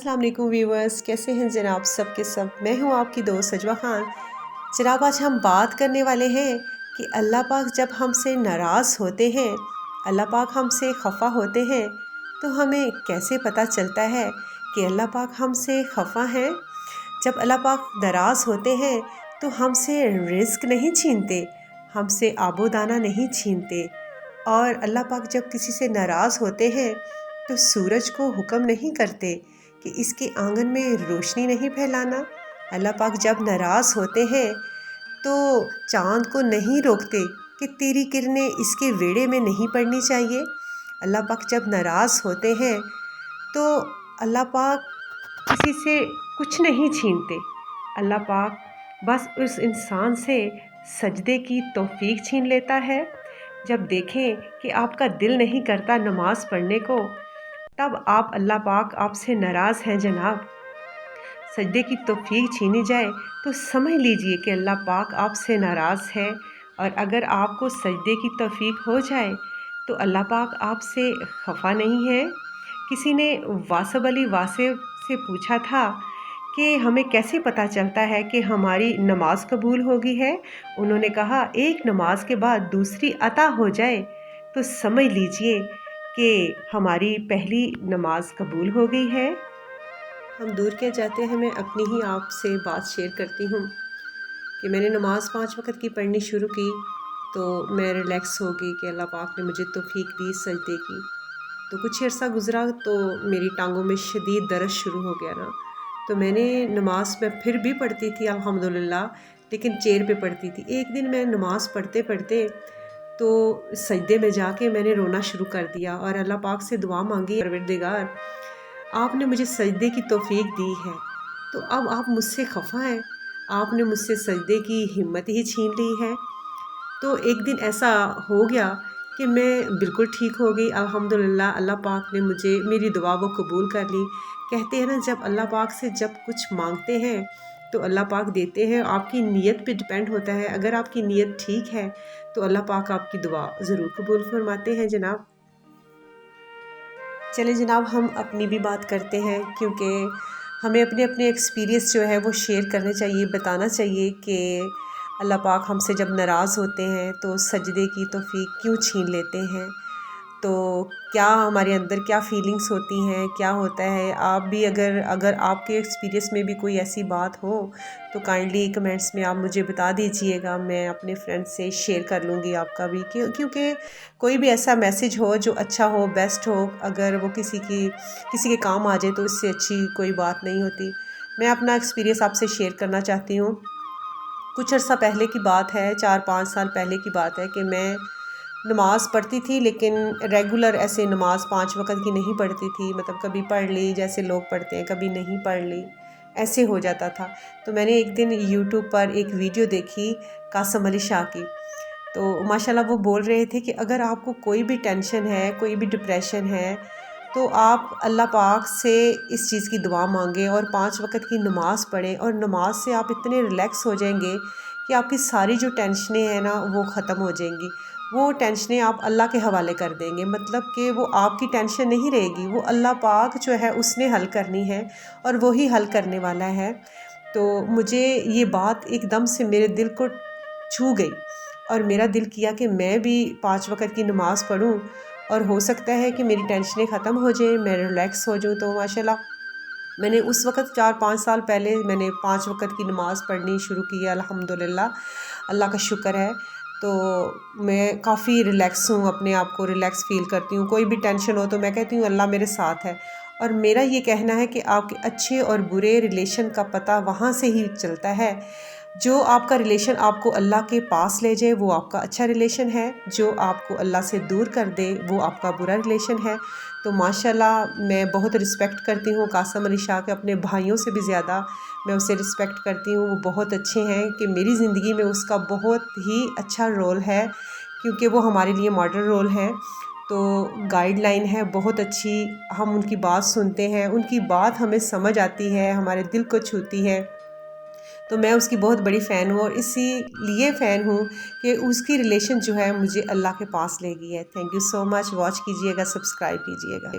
अस्सलाम वालेकुम व्यूवर्स, कैसे हैं जनाब सब के सब। मैं हूं आपकी दोस्त सजवा खान। जनाब आज हम बात करने वाले हैं कि अल्लाह पाक जब हमसे नाराज़ होते हैं, अल्लाह पाक हमसे खफा होते हैं, तो हमें कैसे पता चलता है कि अल्लाह पाक हमसे खफा हैं। जब अल्लाह पाक नाराज़ होते हैं तो हमसे रिस्क नहीं छीनते, हमसे आबोदाना नहीं छीनते। और अल्लाह पाक जब किसी से नाराज़ होते हैं तो सूरज को हुक्म नहीं करते कि इसके आंगन में रोशनी नहीं फैलाना। अल्लाह पाक जब नाराज़ होते हैं तो चाँद को नहीं रोकते कि तेरी किरणें इसके वेड़े में नहीं पड़नी चाहिए। अल्लाह पाक जब नाराज़ होते हैं तो अल्लाह पाक किसी से कुछ नहीं छीनते। अल्लाह पाक बस उस इंसान से सजदे की तौफीक छीन लेता है। जब देखें कि आपका दिल नहीं करता नमाज़ पढ़ने को, तब आप अल्लाह पाक आपसे नाराज़ हैं जनाब, सजदे की तौफीक छीनी जाए तो समझ लीजिए कि अल्लाह पाक आपसे नाराज़ है। और अगर आपको सजदे की तौफीक हो जाए तो अल्लाह पाक आपसे खफा नहीं है। किसी ने वासिफ अली वासिफ से पूछा था कि हमें कैसे पता चलता है कि हमारी नमाज कबूल होगी है। उन्होंने कहा एक नमाज के बाद दूसरी अता हो जाए तो समझ लीजिए कि हमारी पहली नमाज कबूल हो गई है। हम दूर के जाते हैं, मैं अपनी ही आपसे बात शेयर करती हूँ कि मैंने नमाज़ 5 वक़्त की पढ़नी शुरू की तो मैं रिलैक्स हो गई कि अल्लाह पाक ने मुझे तौफीक दी सजदे की। तो कुछ अर्सा गुज़रा तो मेरी टांगों में शदीद दर्द शुरू हो गया ना, तो मैंने नमाज में फिर भी पढ़ती थी अल्हम्दुलिल्लाह, लेकिन चेयर पे पढ़ती थी। एक दिन मैं नमाज़ पढ़ते पढ़ते तो सजदे में जाके मैंने रोना शुरू कर दिया और अल्लाह पाक से दुआ मांगी, परवरदिगार आपने मुझे सजदे की तौफीक दी है, तो अब आप मुझसे खफा हैं, आपने मुझसे सजदे की हिम्मत ही छीन ली है। तो एक दिन ऐसा हो गया कि मैं बिल्कुल ठीक हो गई अल्हम्दुलिल्लाह। अल्लाह पाक ने मुझे मेरी दुआ वो कबूल कर ली। कहते हैं ना, जब अल्लाह पाक से जब कुछ मांगते हैं तो अल्लाह पाक देते हैं। आपकी नीयत पे डिपेंड होता है, अगर आपकी नीयत ठीक है तो अल्लाह पाक आपकी दुआ ज़रूर कबूल फरमाते हैं जनाब। चलें जनाब, हम अपनी भी बात करते हैं, क्योंकि हमें अपने अपने एक्सपीरियंस जो है वो शेयर करने चाहिए, बताना चाहिए कि अल्लाह पाक हमसे जब नाराज़ होते हैं तो सजदे की तौफीक क्यों छीन लेते हैं। तो क्या हमारे अंदर क्या फीलिंग्स होती हैं, क्या होता है। आप भी अगर आपके एक्सपीरियंस में भी कोई ऐसी बात हो तो काइंडली कमेंट्स में आप मुझे बता दीजिएगा, मैं अपने फ्रेंड से शेयर कर लूँगी आपका भी। क्योंकि कोई भी ऐसा मैसेज हो जो अच्छा हो, बेस्ट हो, अगर वो किसी के काम आ जाए तो इससे अच्छी कोई बात नहीं होती। मैं अपना एक्सपीरियंस आपसे शेयर करना चाहती हूँ। कुछ अर्सा पहले की बात है, 4-5 साल पहले की बात है कि मैं नमाज़ पढ़ती थी, लेकिन रेगुलर ऐसे नमाज़ 5 वक़्त की नहीं पढ़ती थी। मतलब कभी पढ़ ली जैसे लोग पढ़ते हैं, कभी नहीं पढ़ ली, ऐसे हो जाता था। तो मैंने एक दिन यूट्यूब पर एक वीडियो देखी कासम अली शाह की, तो माशाल्लाह वो बोल रहे थे कि अगर आपको कोई भी टेंशन है, कोई भी डिप्रेशन है, तो आप अल्लाह पाक से इस चीज़ की दुआ मांगें और 5 वक़्त की नमाज़ पढ़ें। और नमाज से आप इतने रिलैक्स हो जाएंगे कि आपकी सारी जो टेंशनें हैं ना वो ख़त्म हो जाएंगी। वो टेंशनें आप अल्लाह के हवाले कर देंगे, मतलब कि वो आपकी टेंशन नहीं रहेगी, वो अल्लाह पाक जो है उसने हल करनी है और वही हल करने वाला है। तो मुझे ये बात एकदम से मेरे दिल को छू गई और मेरा दिल किया कि मैं भी 5 वक़्त की नमाज़ पढ़ूं और हो सकता है कि मेरी टेंशनें ख़त्म हो जाएं, मैं रिलैक्स हो जाऊं। तो माशाल्लाह मैंने उस वक़्त 4-5 साल पहले मैंने 5 वक़्त की नमाज़ पढ़नी शुरू की है अल्हम्दुलिल्लाह, अल्लाह का शुक्र है। तो मैं काफ़ी रिलैक्स हूँ, अपने आप को रिलैक्स फ़ील करती हूँ। कोई भी टेंशन हो तो मैं कहती हूँ अल्लाह मेरे साथ है। और मेरा ये कहना है कि आपके अच्छे और बुरे रिलेशन का पता वहाँ से ही चलता है। जो आपका रिलेशन आपको अल्लाह के पास ले जाए वो आपका अच्छा रिलेशन है, जो आपको अल्लाह से दूर कर दे वो आपका बुरा रिलेशन है। तो माशाल्लाह मैं बहुत रिस्पेक्ट करती हूँ कासम अली शाह के, अपने भाइयों से भी ज़्यादा मैं उसे रिस्पेक्ट करती हूँ। वो बहुत अच्छे हैं कि मेरी ज़िंदगी में उसका बहुत ही अच्छा रोल है, क्योंकि वो हमारे लिए मॉडल रोल है। तो गाइडलाइन है बहुत अच्छी, हम उनकी बात सुनते हैं, उनकी बात हमें समझ आती है, हमारे दिल को छूती है। तो मैं उसकी बहुत बड़ी फ़ैन हूँ और इसीलिए फ़ैन हूँ कि उसकी रिलेशन जो है मुझे अल्लाह के पास ले गई है। Thank you so much. Watch कीजिएगा, सब्सक्राइब कीजिएगा।